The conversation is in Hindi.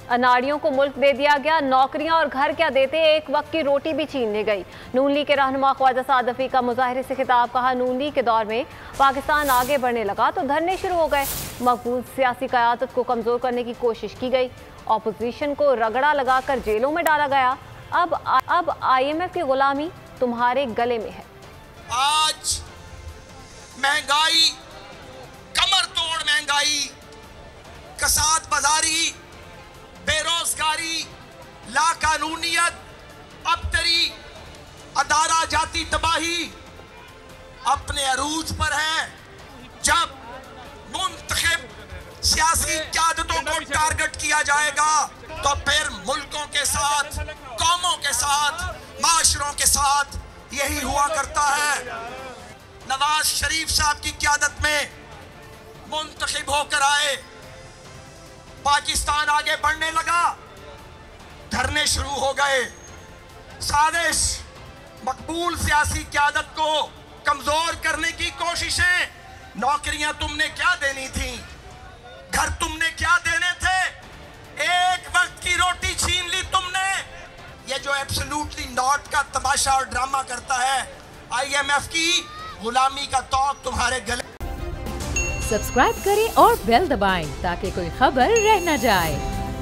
अनाड़ियों को मुल्क दे दिया गया, नौकरियां और घर क्या देते, एक वक्त की रोटी भी छीन ली गई। नून लीग के रहनुमा ख्वाजा सादफी का मुजाहिरे से खिताब, कहा नून लीग के दौर में पाकिस्तान आगे बढ़ने लगा तो धरने शुरू हो गए। मकबूल सियासी क़यादत को कमजोर करने की कोशिश की गई, ऑपोजिशन को रगड़ा लगाकर जेलों में डाला गया। अब IMF की गुलामी तुम्हारे गले में है। आज महंगाई, कमर तोड़ महंगाई, कसाद बाजारी, बेरोजगारी, लाकानूनियत, अबतरी, अदारा जाती तबाही अपने अरूज पर है। जब मुंतखब सियासी क़यादतों को टारगेट किया जाएगा तो फिर मुल्कों के साथ, कौमों के साथ, माशरों के साथ यही हुआ करता है। नवाज शरीफ साहब की क़यादत में मुंतखब होकर आए, पाकिस्तान आगे बढ़ने लगा, धरने शुरू हो गए। साजिश, मकबूल सियासी क़यादत को कमजोर करने की कोशिशें। नौकरियां तुमने क्या देनी थी, घर तुमने क्या देने थे, एक वक्त की रोटी छीन ली तुमने। ये जो एब्सोल्युटली नॉट का तमाशा और ड्रामा करता है, IMF की गुलामी का तौक तुम्हारे गले। सब्सक्राइब करें और बेल दबाएं ताकि कोई खबर रह न जाए।